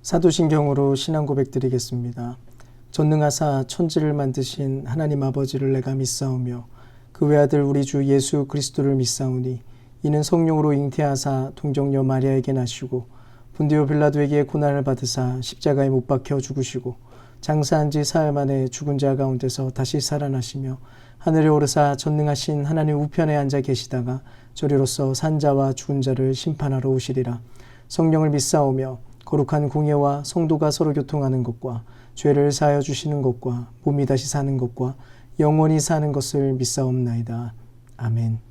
사도신경으로 신앙 고백드리겠습니다. 전능하사 천지를 만드신 하나님 아버지를 내가 믿사오며 그 외아들 우리 주 예수 그리스도를 믿사오니 이는 성령으로 잉태하사 동정녀 마리아에게 나시고 본디오 빌라도에게 고난을 받으사 십자가에 못 박혀 죽으시고 장사한 지 사흘 만에 죽은 자 가운데서 다시 살아나시며 하늘에 오르사 전능하신 하나님 우편에 앉아 계시다가 저리로서 산 자와 죽은 자를 심판하러 오시리라. 성령을 믿사오며 거룩한 공예와 성도가 서로 교통하는 것과 죄를 사하여 주시는 것과 몸이 다시 사는 것과 영원히 사는 것을 믿사옵나이다. 아멘.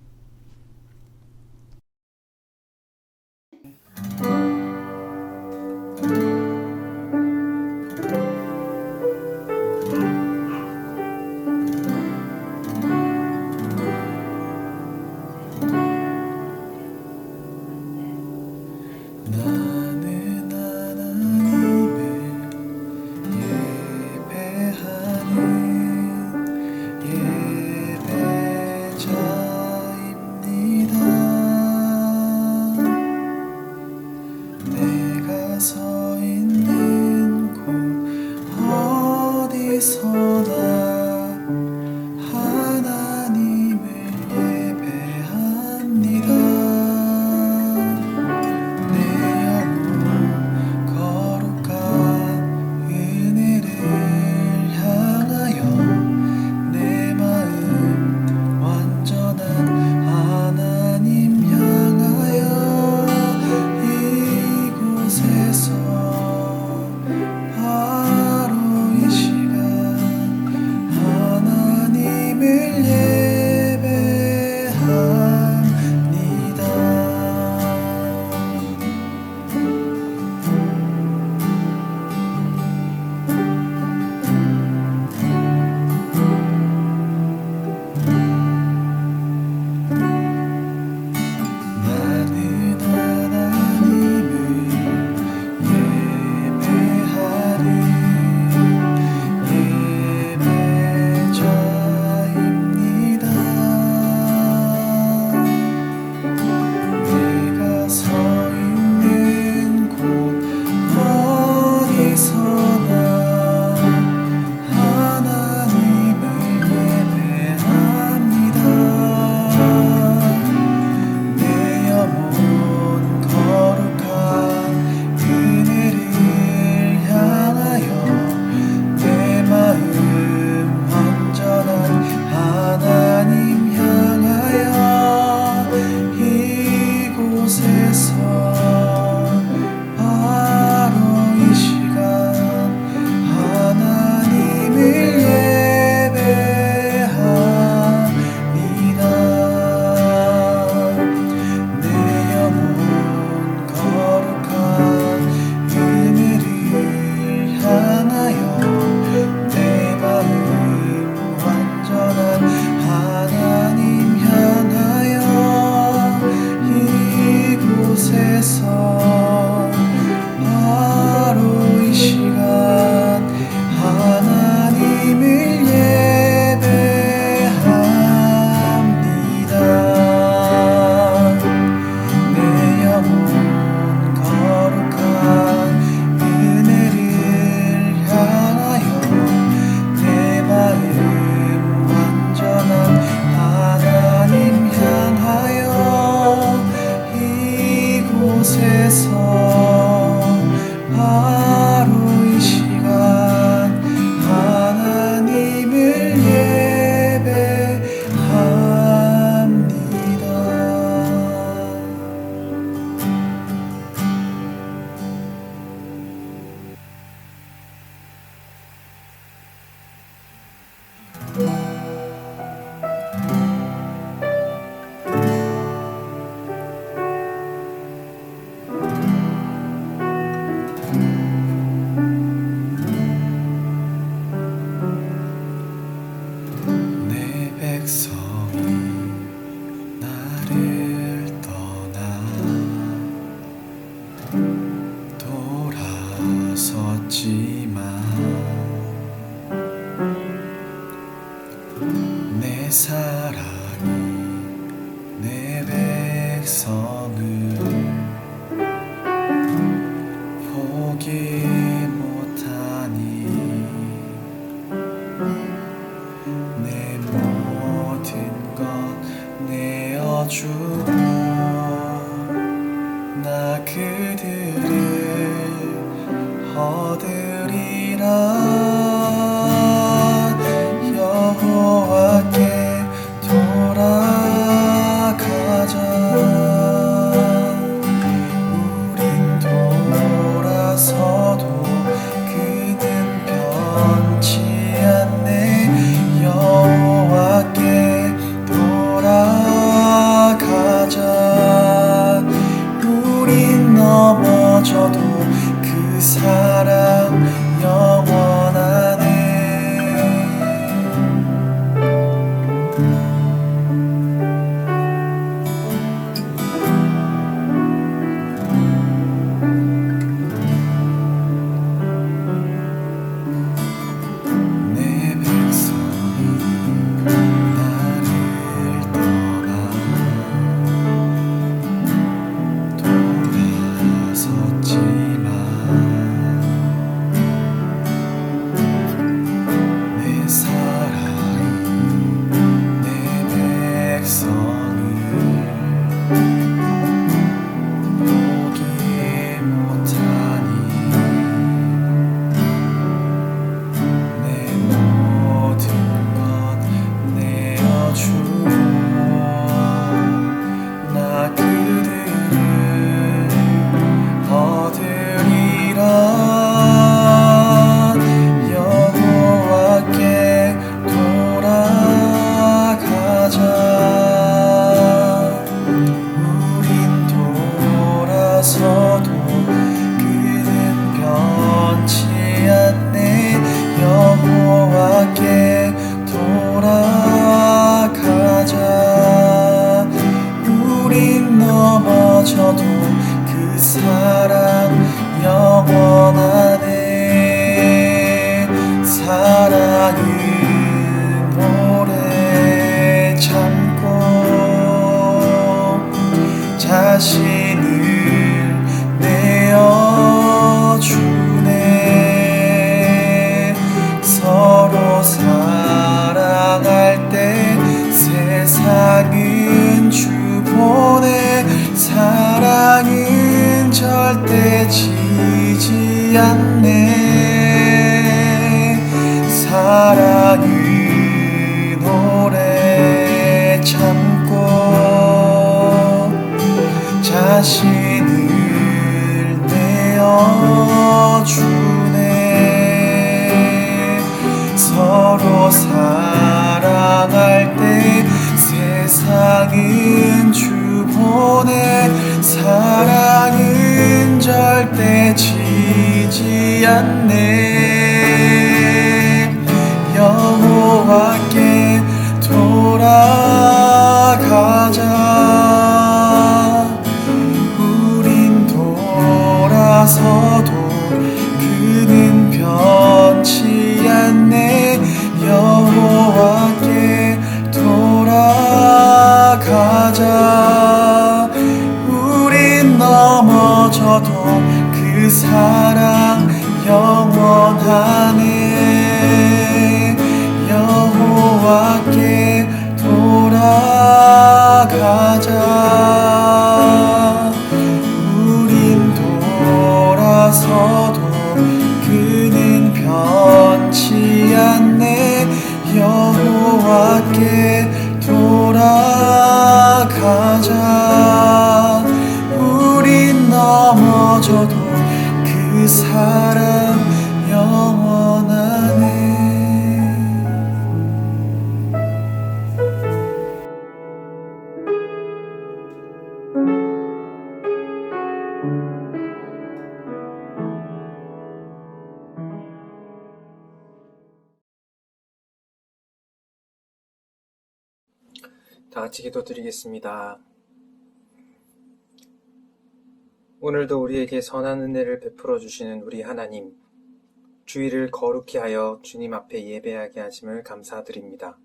내 사랑이 내 백성을 포기 내어주고 나 그들을 얻으리라. 여호와께 돌아가자. 우린 돌아서도 그는 변치 않네. 여호와께 돌아가자. 우린 넘어져도 그 사랑 영원하네. 내 백성이 나를 떠나 돌아섰지만 내 사랑이 내 백성을 포기 못하니 내 모든 것 내어주고 나 그들을 얻으리라. 여호와께 돌아가자. 우린 돌아서도 그는 변치 않네. 여호와께 돌아가자. 우린 넘어져도 그 사랑 영원하네. 사랑은 오래 참고 자신을 내어주네. 서로 사랑할 때 세상은 주보내. 사랑은 절대 지지 않네. 사랑은 오래 참고 자신을 내어주네. 서로 사랑할 때 세상은 주보내. 사랑은 절대 지지 않네. 여호와께 돌아가자. 우린 돌아서도 그는 변치 않네. 여호와께 돌아가자. 우린 넘어져도 그 사랑 영원하네. 여호와께 돌아가자. 우린 돌아서도 그는 변치 않네. 여호와께 돌아가자. 우린 넘어져도 그 사랑 영원하네. 다 같이 기도드리겠습니다. 오늘도 우리에게 선한 은혜를 베풀어 주시는 우리 하나님, 주일을 거룩히 하여 주님 앞에 예배하게 하심을 감사드립니다.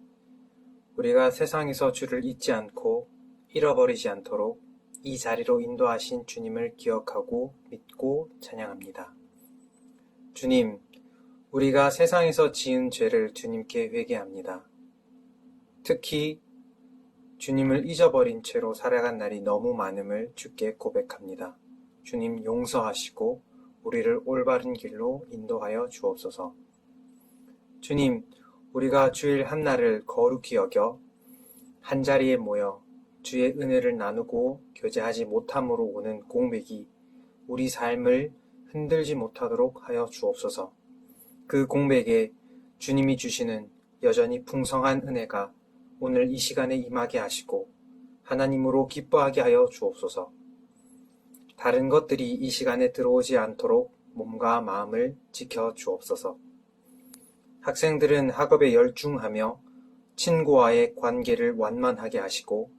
우리가 세상에서 주를 잊지 않고 잃어버리지 않도록 이 자리로 인도하신 주님을 기억하고 믿고 찬양합니다. 주님, 우리가 세상에서 지은 죄를 주님께 회개합니다. 특히 주님을 잊어버린 채로 살아간 날이 너무 많음을 주께 고백합니다. 주님 용서하시고 우리를 올바른 길로 인도하여 주옵소서. 주님, 우리가 주일 한날을 거룩히 여겨 한자리에 모여 주의 은혜를 나누고 교제하지 못함으로 오는 공백이 우리 삶을 흔들지 못하도록 하여 주옵소서. 그 공백에 주님이 주시는 여전히 풍성한 은혜가 오늘 이 시간에 임하게 하시고 하나님으로 기뻐하게 하여 주옵소서. 다른 것들이 이 시간에 들어오지 않도록 몸과 마음을 지켜 주옵소서. 학생들은 학업에 열중하며 친구와의 관계를 완만하게 하시고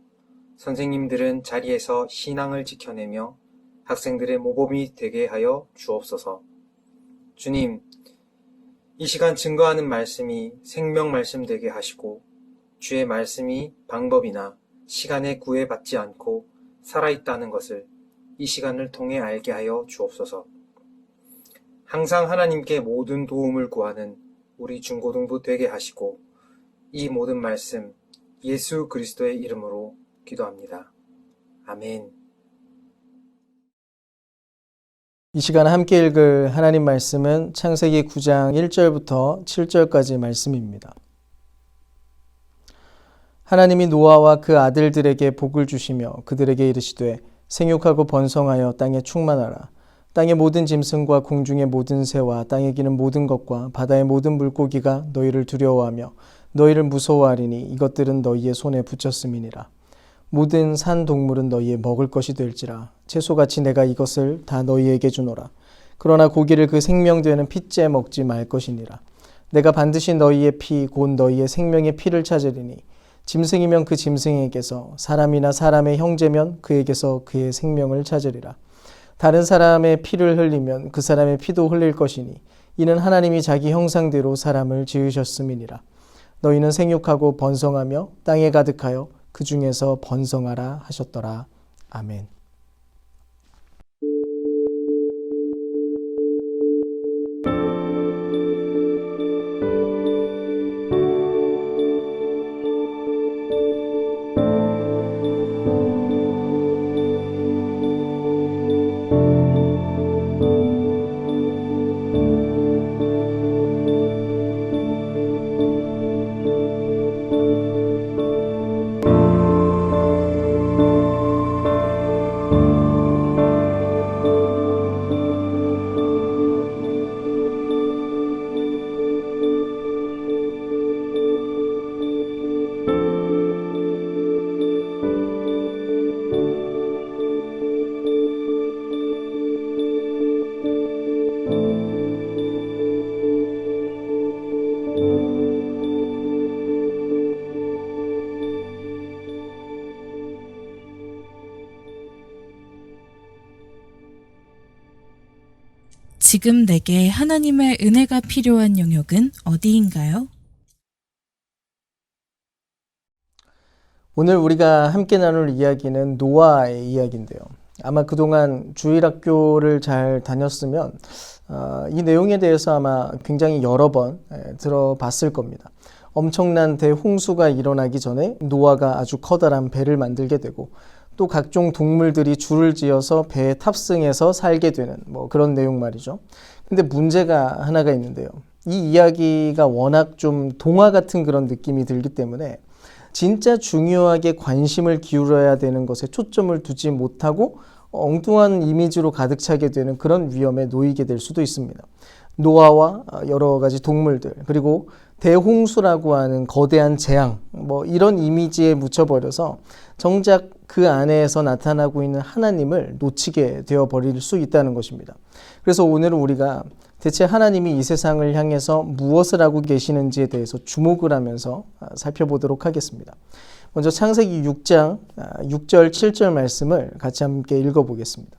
선생님들은 자리에서 신앙을 지켜내며 학생들의 모범이 되게 하여 주옵소서. 주님, 이 시간 증거하는 말씀이 생명 말씀 되게 하시고 주의 말씀이 방법이나 시간에 구애받지 않고 살아있다는 것을 이 시간을 통해 알게 하여 주옵소서. 항상 하나님께 모든 도움을 구하는 우리 중고등부 되게 하시고 이 모든 말씀 예수 그리스도의 이름으로 기도합니다. 아멘. 이 시간 함께 읽을 하나님 말씀은 창세기 9장 1절부터 7절까지 말씀입니다. 하나님이 노아와 그 아들들에게 복을 주시며 그들에게 이르시되 생육하고 번성하여 땅에 충만하라. 땅의 모든 짐승과 공중의 모든 새와 땅에 기는 모든 것과 바다의 모든 물고기가 너희를 두려워하며 너희를 무서워하리니 이것들은 너희의 손에 붙였음이니라. 모든 산 동물은 너희의 먹을 것이 될지라. 채소같이 내가 이것을 다 너희에게 주노라. 그러나 고기를 그 생명되는 피째 먹지 말 것이니라. 내가 반드시 너희의 피 곧 너희의 생명의 피를 찾으리니 짐승이면 그 짐승에게서 사람이나 사람의 형제면 그에게서 그의 생명을 찾으리라. 다른 사람의 피를 흘리면 그 사람의 피도 흘릴 것이니 이는 하나님이 자기 형상대로 사람을 지으셨음이니라. 너희는 생육하고 번성하며 땅에 가득하여 그 중에서 번성하라 하셨더라. 아멘. 지금 내게 하나님의 은혜가 필요한 영역은 어디인가요? 오늘 우리가 함께 나눌 이야기는 노아의 이야기인데요. 아마 그동안 주일학교를 잘 다녔으면 이 내용에 대해서 아마 굉장히 여러 번 들어봤을 겁니다. 엄청난 대홍수가 일어나기 전에 노아가 아주 커다란 배를 만들게 되고 또 각종 동물들이 줄을 지어서 배에 탑승해서 살게 되는 그런 내용 말이죠. 근데 문제가 하나가 있는데요. 이 이야기가 워낙 좀 동화 같은 그런 느낌이 들기 때문에 진짜 중요하게 관심을 기울여야 되는 것에 초점을 두지 못하고 엉뚱한 이미지로 가득 차게 되는 그런 위험에 놓이게 될 수도 있습니다. 노아와 여러 가지 동물들 그리고 대홍수라고 하는 거대한 재앙 이런 이미지에 묻혀버려서 정작 그 안에서 나타나고 있는 하나님을 놓치게 되어버릴 수 있다는 것입니다. 그래서 오늘은 우리가 대체 하나님이 이 세상을 향해서 무엇을 하고 계시는지에 대해서 주목을 하면서 살펴보도록 하겠습니다. 먼저 창세기 6장 6절 7절 말씀을 같이 함께 읽어보겠습니다.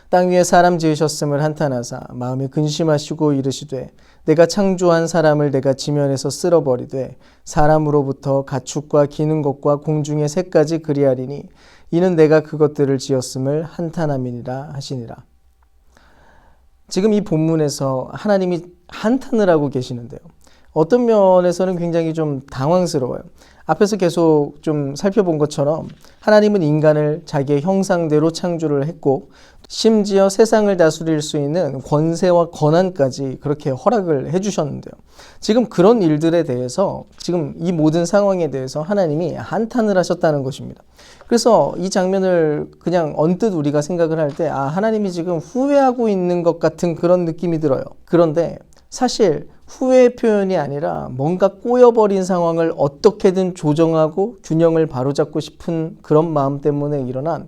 땅 위에 사람 지으셨음을 한탄하사 마음에 근심하시고 이르시되 내가 창조한 사람을 내가 지면에서 쓸어버리되 사람으로부터 가축과 기는 것과 공중의 새까지 그리하리니 이는 내가 그것들을 지었음을 한탄함이니라 하시니라. 지금 이 본문에서 하나님이 한탄을 하고 계시는데요. 어떤 면에서는 굉장히 좀 당황스러워요. 앞에서 계속 좀 살펴본 것처럼 하나님은 인간을 자기의 형상대로 창조를 했고 심지어 세상을 다스릴 수 있는 권세와 권한까지 그렇게 허락을 해주셨는데요. 지금 그런 일들에 대해서 지금 이 모든 상황에 대해서 하나님이 한탄을 하셨다는 것입니다. 그래서 이 장면을 그냥 언뜻 우리가 생각을 할 때 하나님이 지금 후회하고 있는 것 같은 그런 느낌이 들어요. 그런데 사실 후회의 표현이 아니라 뭔가 꼬여버린 상황을 어떻게든 조정하고 균형을 바로잡고 싶은 그런 마음 때문에 일어난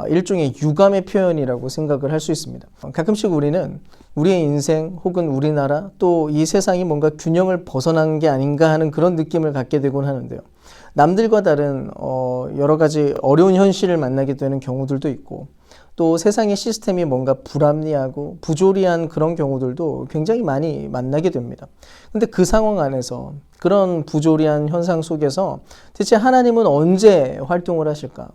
일종의 유감의 표현이라고 생각을 할 수 있습니다. 가끔씩 우리는 우리의 인생 혹은 우리나라 또 이 세상이 뭔가 균형을 벗어난 게 아닌가 하는 그런 느낌을 갖게 되곤 하는데요. 남들과 다른 여러 가지 어려운 현실을 만나게 되는 경우들도 있고 또 세상의 시스템이 뭔가 불합리하고 부조리한 그런 경우들도 굉장히 많이 만나게 됩니다. 근데 그 상황 안에서 그런 부조리한 현상 속에서 대체 하나님은 언제 활동을 하실까?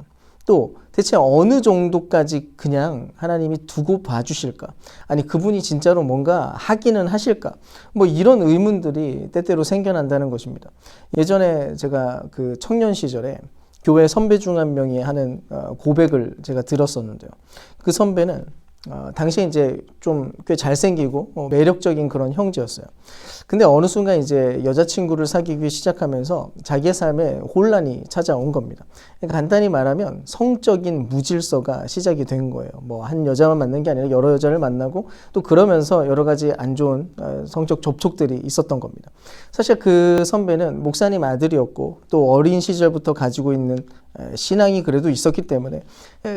또 대체 어느 정도까지 그냥 하나님이 두고 봐주실까? 아니 그분이 진짜로 뭔가 하기는 하실까? 뭐 이런 의문들이 때때로 생겨난다는 것입니다. 예전에 제가 그 청년 시절에 교회 선배 중 한 명이 하는 고백을 제가 들었었는데요. 그 선배는 당시에 이제 좀 꽤 잘생기고 매력적인 그런 형제였어요. 근데 어느 순간 이제 여자친구를 사귀기 시작하면서 자기의 삶에 혼란이 찾아온 겁니다. 간단히 말하면 성적인 무질서가 시작이 된 거예요. 뭐 한 여자만 만난 게 아니라 여러 여자를 만나고 또 그러면서 여러 가지 안 좋은 성적 접촉들이 있었던 겁니다. 사실 그 선배는 목사님 아들이었고 또 어린 시절부터 가지고 있는 신앙이 그래도 있었기 때문에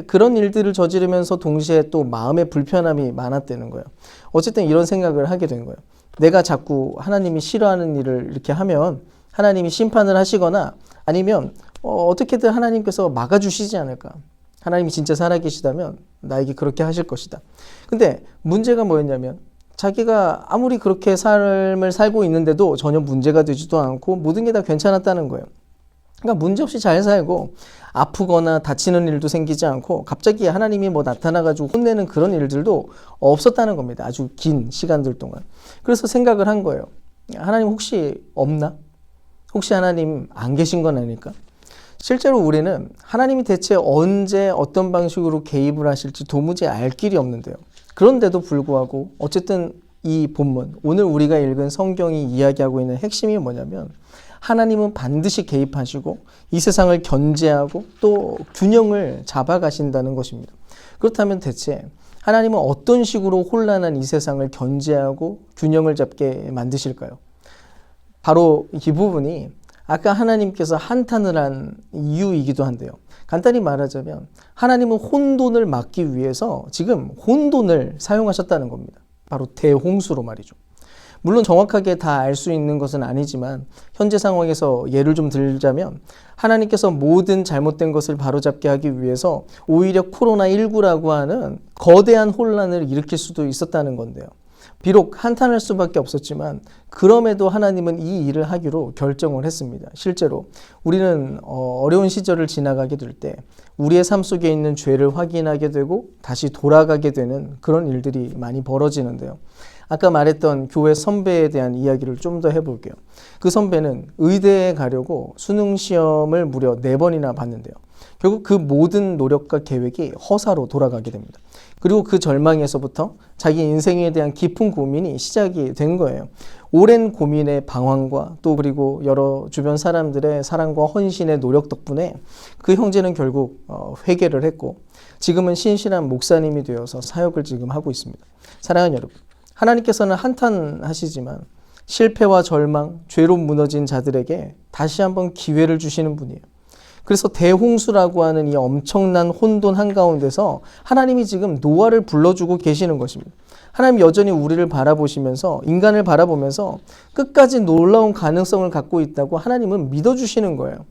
그런 일들을 저지르면서 동시에 또 마음의 불편함이 많았다는 거예요. 어쨌든 이런 생각을 하게 된 거예요. 내가 자꾸 하나님이 싫어하는 일을 이렇게 하면 하나님이 심판을 하시거나 아니면 어떻게든 하나님께서 막아주시지 않을까. 하나님이 진짜 살아계시다면 나에게 그렇게 하실 것이다. 근데 문제가 뭐였냐면 자기가 아무리 그렇게 삶을 살고 있는데도 전혀 문제가 되지도 않고 모든 게 다 괜찮았다는 거예요. 그러니까 문제없이 잘 살고 아프거나 다치는 일도 생기지 않고 갑자기 하나님이 뭐 나타나가지고 혼내는 그런 일들도 없었다는 겁니다. 아주 긴 시간들 동안. 그래서 생각을 한 거예요. 하나님 혹시 없나? 혹시 하나님 안 계신 건 아닐까? 실제로 우리는 하나님이 대체 언제 어떤 방식으로 개입을 하실지 도무지 알 길이 없는데요. 그런데도 불구하고 어쨌든 이 본문, 오늘 우리가 읽은 성경이 이야기하고 있는 핵심이 뭐냐면 하나님은 반드시 개입하시고 이 세상을 견제하고 또 균형을 잡아가신다는 것입니다. 그렇다면 대체 하나님은 어떤 식으로 혼란한 이 세상을 견제하고 균형을 잡게 만드실까요? 바로 이 부분이 아까 하나님께서 한탄을 한 이유이기도 한데요. 간단히 말하자면 하나님은 혼돈을 막기 위해서 지금 혼돈을 사용하셨다는 겁니다. 바로 대홍수로 말이죠. 물론 정확하게 다 알 수 있는 것은 아니지만 현재 상황에서 예를 좀 들자면 하나님께서 모든 잘못된 것을 바로잡게 하기 위해서 오히려 코로나19라고 하는 거대한 혼란을 일으킬 수도 있었다는 건데요. 비록 한탄할 수밖에 없었지만 그럼에도 하나님은 이 일을 하기로 결정을 했습니다. 실제로 우리는 어려운 시절을 지나가게 될 때 우리의 삶 속에 있는 죄를 확인하게 되고 다시 돌아가게 되는 그런 일들이 많이 벌어지는데요. 아까 말했던 교회 선배에 대한 이야기를 좀 더 해볼게요. 그 선배는 의대에 가려고 수능 시험을 무려 4번이나 봤는데요. 결국 그 모든 노력과 계획이 허사로 돌아가게 됩니다. 그리고 그 절망에서부터 자기 인생에 대한 깊은 고민이 시작이 된 거예요. 오랜 고민의 방황과 또 그리고 여러 주변 사람들의 사랑과 헌신의 노력 덕분에 그 형제는 결국 회개를 했고 지금은 신실한 목사님이 되어서 사역을 지금 하고 있습니다. 사랑하는 여러분, 하나님께서는 한탄하시지만 실패와 절망, 죄로 무너진 자들에게 다시 한번 기회를 주시는 분이에요. 그래서 대홍수라고 하는 이 엄청난 혼돈 한가운데서 하나님이 지금 노아를 불러주고 계시는 것입니다. 하나님 여전히 우리를 바라보시면서 인간을 바라보면서 끝까지 놀라운 가능성을 갖고 있다고 하나님은 믿어주시는 거예요.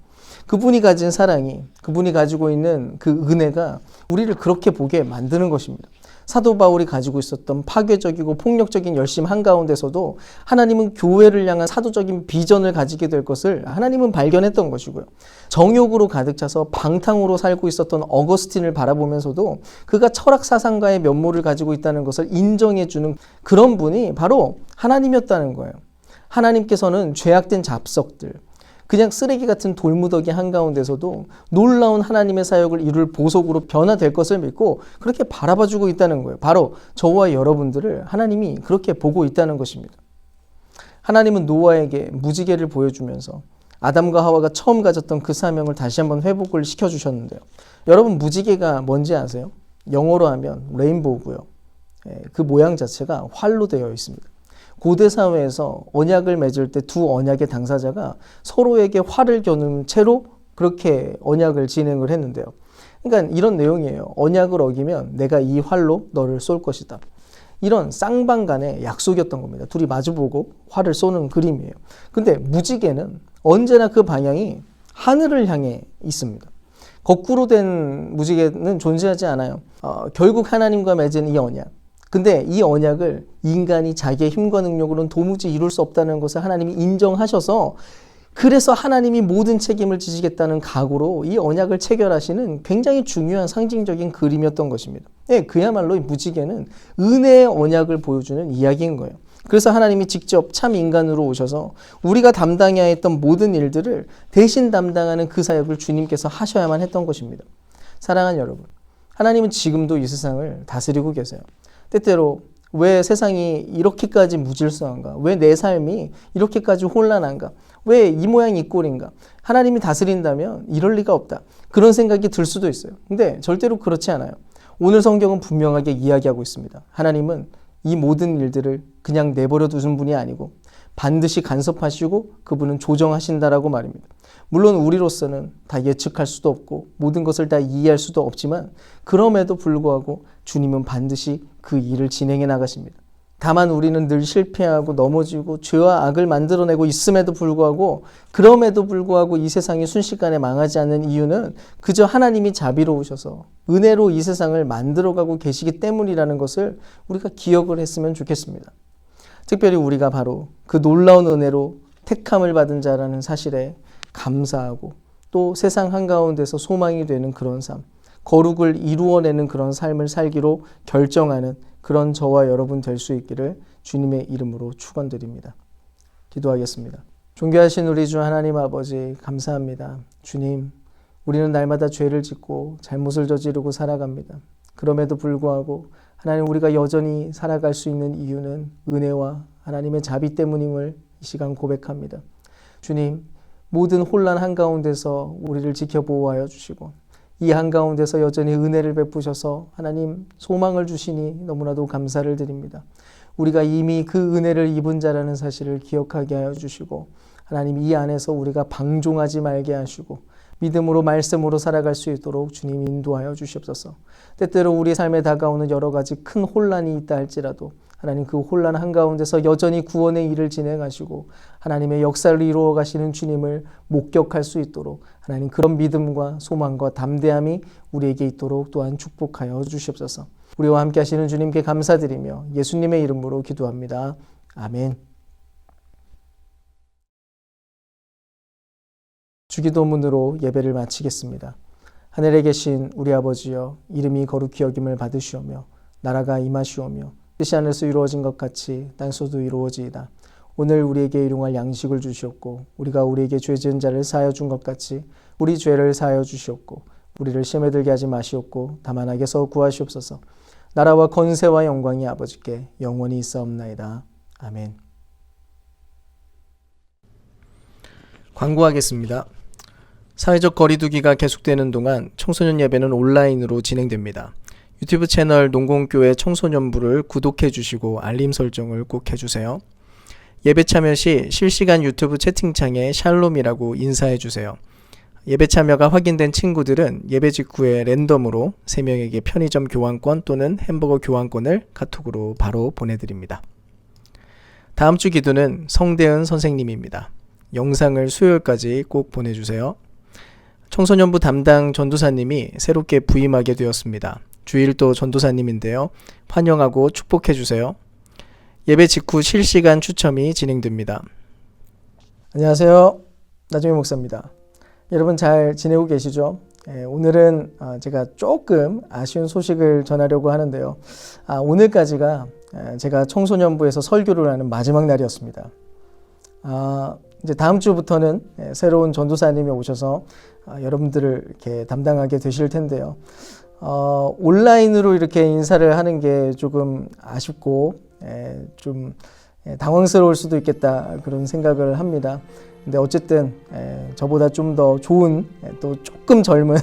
그분이 가진 사랑이, 그분이 가지고 있는 그 은혜가 우리를 그렇게 보게 만드는 것입니다. 사도 바울이 가지고 있었던 파괴적이고 폭력적인 열심 한가운데서도 하나님은 교회를 향한 사도적인 비전을 가지게 될 것을 하나님은 발견했던 것이고요. 정욕으로 가득 차서 방탕으로 살고 있었던 어거스틴을 바라보면서도 그가 철학 사상가의 면모를 가지고 있다는 것을 인정해주는 그런 분이 바로 하나님이었다는 거예요. 하나님께서는 죄악된 잡석들, 그냥 쓰레기 같은 돌무더기 한가운데서도 놀라운 하나님의 사역을 이룰 보석으로 변화될 것을 믿고 그렇게 바라봐주고 있다는 거예요. 바로 저와 여러분들을 하나님이 그렇게 보고 있다는 것입니다. 하나님은 노아에게 무지개를 보여주면서 아담과 하와가 처음 가졌던 그 사명을 다시 한번 회복을 시켜주셨는데요. 여러분, 무지개가 뭔지 아세요? 영어로 하면 레인보우고요. 그 모양 자체가 활로 되어 있습니다. 고대 사회에서 언약을 맺을 때 두 언약의 당사자가 서로에게 활을 겨눈 채로 그렇게 언약을 진행을 했는데요. 그러니까 이런 내용이에요. 언약을 어기면 내가 이 활로 너를 쏠 것이다. 이런 쌍방 간의 약속이었던 겁니다. 둘이 마주보고 활을 쏘는 그림이에요. 근데 무지개는 언제나 그 방향이 하늘을 향해 있습니다. 거꾸로 된 무지개는 존재하지 않아요. 결국 하나님과 맺은 이 언약. 근데 이 언약을 인간이 자기의 힘과 능력으로는 도무지 이룰 수 없다는 것을 하나님이 인정하셔서 그래서 하나님이 모든 책임을 지시겠다는 각오로 이 언약을 체결하시는 굉장히 중요한 상징적인 그림이었던 것입니다. 그야말로 이 무지개는 은혜의 언약을 보여주는 이야기인 거예요. 그래서 하나님이 직접 참 인간으로 오셔서 우리가 담당해야 했던 모든 일들을 대신 담당하는 그 사역을 주님께서 하셔야만 했던 것입니다. 사랑하는 여러분, 하나님은 지금도 이 세상을 다스리고 계세요. 때때로 왜 세상이 이렇게까지 무질서한가? 왜 내 삶이 이렇게까지 혼란한가? 왜 이 모양 이 꼴인가? 하나님이 다스린다면 이럴 리가 없다. 그런 생각이 들 수도 있어요. 근데 절대로 그렇지 않아요. 오늘 성경은 분명하게 이야기하고 있습니다. 하나님은 이 모든 일들을 그냥 내버려 두신 분이 아니고 반드시 간섭하시고 그분은 조정하신다라고 말입니다. 물론 우리로서는 다 예측할 수도 없고 모든 것을 다 이해할 수도 없지만 그럼에도 불구하고 주님은 반드시 그 일을 진행해 나가십니다. 다만 우리는 늘 실패하고 넘어지고 죄와 악을 만들어내고 있음에도 불구하고 그럼에도 불구하고 이 세상이 순식간에 망하지 않는 이유는 그저 하나님이 자비로우셔서 은혜로 이 세상을 만들어가고 계시기 때문이라는 것을 우리가 기억을 했으면 좋겠습니다. 특별히 우리가 바로 그 놀라운 은혜로 택함을 받은 자라는 사실에 감사하고 또 세상 한가운데서 소망이 되는 그런 삶, 거룩을 이루어내는 그런 삶을 살기로 결정하는 그런 저와 여러분 될 수 있기를 주님의 이름으로 축원드립니다. 기도하겠습니다. 존귀하신 우리 주 하나님 아버지, 감사합니다. 주님, 우리는 날마다 죄를 짓고 잘못을 저지르고 살아갑니다. 그럼에도 불구하고 하나님, 우리가 여전히 살아갈 수 있는 이유는 은혜와 하나님의 자비 때문임을 이 시간 고백합니다. 주님, 모든 혼란 한가운데서 우리를 지켜보호하여 주시고 이 한가운데서 여전히 은혜를 베푸셔서 하나님 소망을 주시니 너무나도 감사를 드립니다. 우리가 이미 그 은혜를 입은 자라는 사실을 기억하게 하여 주시고 하나님, 이 안에서 우리가 방종하지 말게 하시고 믿음으로 말씀으로 살아갈 수 있도록 주님 인도하여 주시옵소서. 때때로 우리 삶에 다가오는 여러 가지 큰 혼란이 있다 할지라도 하나님, 그 혼란 한가운데서 여전히 구원의 일을 진행하시고 하나님의 역사를 이루어 가시는 주님을 목격할 수 있도록 하나님, 그런 믿음과 소망과 담대함이 우리에게 있도록 또한 축복하여 주시옵소서. 우리와 함께 하시는 주님께 감사드리며 예수님의 이름으로 기도합니다. 아멘. 주기도문으로 예배를 마치겠습니다. 하늘에 계신 우리 아버지여, 이름이 거룩히 여김을 받으시오며 나라가 임하시오며 뜻이 하늘에서 이루어진 것 같이 땅에서도 이루어지이다. 오늘 우리에게 일용할 양식을 주시옵고 우리가 우리에게 죄 지은 자를 사하여 준 것 같이 우리 죄를 사하여 주시옵고 우리를 시험에 들게 하지 마시옵고 다만 악에서 구하시옵소서. 나라와 권세와 영광이 아버지께 영원히 있사옵나이다. 아멘. 광고하겠습니다. 사회적 거리두기가 계속되는 동안 청소년 예배는 온라인으로 진행됩니다. 유튜브 채널 농공교회 청소년부를 구독해 주시고 알림 설정을 꼭 해주세요. 예배 참여 시 실시간 유튜브 채팅창에 샬롬이라고 인사해 주세요. 예배 참여가 확인된 친구들은 예배 직후에 랜덤으로 3명에게 편의점 교환권 또는 햄버거 교환권을 카톡으로 바로 보내드립니다. 다음 주 기도는 성대은 선생님입니다. 영상을 수요일까지 꼭 보내주세요. 청소년부 담당 전도사님이 새롭게 부임하게 되었습니다. 주일도 전도사님인데요. 환영하고 축복해주세요. 예배 직후 실시간 추첨이 진행됩니다. 안녕하세요. 나종희 목사입니다. 여러분 잘 지내고 계시죠? 오늘은 제가 조금 아쉬운 소식을 전하려고 하는데요. 오늘까지가 제가 청소년부에서 설교를 하는 마지막 날이었습니다. 이제 다음 주부터는 새로운 전도사님이 오셔서 여러분들을 이렇게 담당하게 되실 텐데요. 온라인으로 이렇게 인사를 하는 게 조금 아쉽고 좀 당황스러울 수도 있겠다 그런 생각을 합니다. 근데 어쨌든 저보다 좀 더 좋은 또 조금 젊은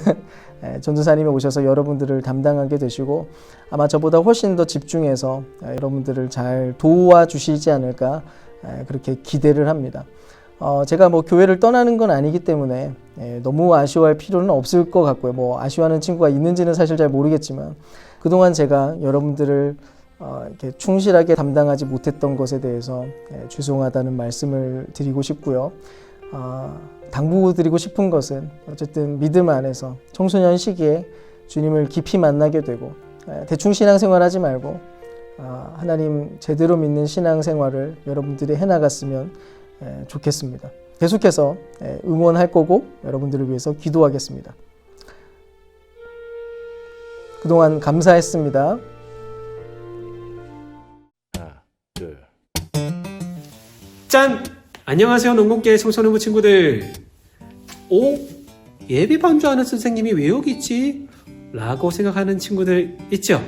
전도사님이 오셔서 여러분들을 담당하게 되시고 아마 저보다 훨씬 더 집중해서 여러분들을 잘 도와주시지 않을까 그렇게 기대를 합니다. 제가 뭐 교회를 떠나는 건 아니기 때문에 너무 아쉬워할 필요는 없을 것 같고요. 뭐 아쉬워하는 친구가 있는지는 사실 잘 모르겠지만 그동안 제가 여러분들을 이렇게 충실하게 담당하지 못했던 것에 대해서 죄송하다는 말씀을 드리고 싶고요. 당부드리고 싶은 것은 어쨌든 믿음 안에서 청소년 시기에 주님을 깊이 만나게 되고 대충 신앙생활 하지 말고 하나님 제대로 믿는 신앙생활을 여러분들이 해나갔으면 좋겠습니다. 계속해서 응원할 거고 여러분들을 위해서 기도하겠습니다. 그동안 감사했습니다. 짠! 안녕하세요 농공계 청소년부 친구들. 예배 반주하는 선생님이 왜 여기 있지? 라고 생각하는 친구들 있죠?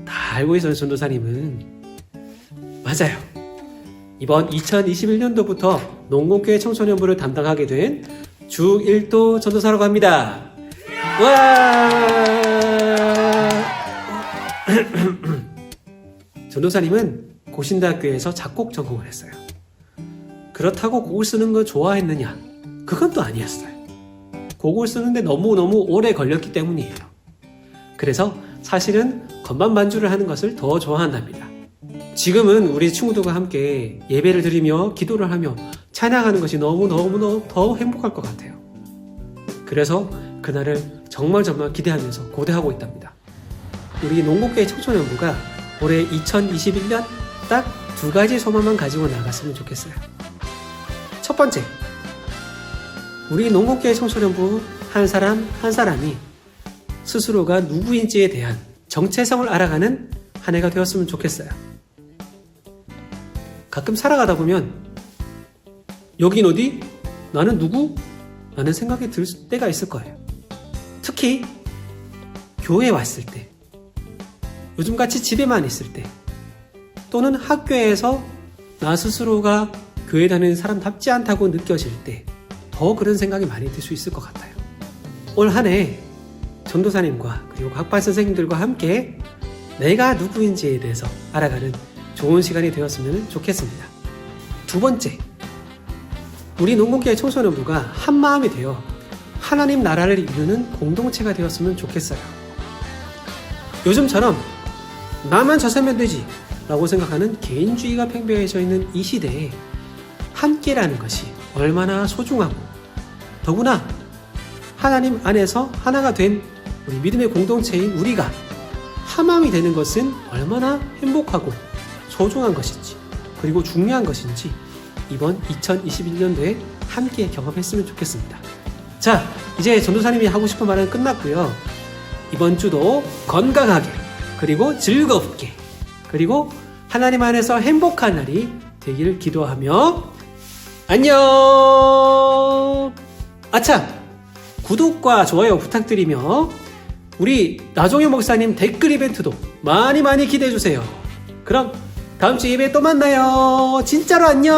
다 알고 있어요. 전도사님은 맞아요. 이번 2021년도부터 농공계 청소년부를 담당하게 된 주1도 전도사라고 합니다. 와! 전도사님은 고신대학교에서 작곡 전공을 했어요. 그렇다고 곡을 쓰는 거 좋아했느냐? 그건 또 아니었어요. 곡을 쓰는데 너무너무 오래 걸렸기 때문이에요. 그래서 사실은 건반 반주를 하는 것을 더 좋아한답니다. 지금은 우리 친구들과 함께 예배를 드리며 기도를 하며 찬양하는 것이 너무너무 더 행복할 것 같아요. 그래서 그날을 정말 기대하면서 고대하고 있답니다. 우리 농공계 청소년부가 올해 2021년 딱 2가지 소망만 가지고 나갔으면 좋겠어요. 첫 번째, 우리 농공계 청소년부 한 사람 한 사람이 스스로가 누구인지에 대한 정체성을 알아가는 한 해가 되었으면 좋겠어요. 가끔 살아가다 보면 여긴 어디? 나는 누구? 라는 생각이 들 때가 있을 거예요. 특히 교회에 왔을 때, 요즘같이 집에만 있을 때, 또는 학교에서 나 스스로가 교회 다니는 사람답지 않다고 느껴질 때 더 그런 생각이 많이 들 수 있을 것 같아요. 올 한 해 전도사님과 그리고 학반 선생님들과 함께 내가 누구인지에 대해서 알아가는 좋은 시간이 되었으면 좋겠습니다. 두 번째, 우리 농공계 청소년부가 한 마음이 되어 하나님 나라를 이루는 공동체가 되었으면 좋겠어요. 요즘처럼 나만 잘 살면 되지 라고 생각하는 개인주의가 팽배해져 있는 이 시대에 함께라는 것이 얼마나 소중하고 더구나 하나님 안에서 하나가 된 우리 믿음의 공동체인 우리가 하나님이 되는 것은 얼마나 행복하고 소중한 것인지 그리고 중요한 것인지 이번 2021년도에 함께 경험했으면 좋겠습니다. 자, 이제 전도사님이 하고 싶은 말은 끝났고요. 이번 주도 건강하게 그리고 즐겁게 그리고 하나님 안에서 행복한 날이 되기를 기도하며 안녕! 아참! 구독과 좋아요 부탁드리며 우리 나종현 목사님 댓글 이벤트도 많이 기대해주세요. 그럼 다음 주 예배 또 만나요. 진짜로 안녕!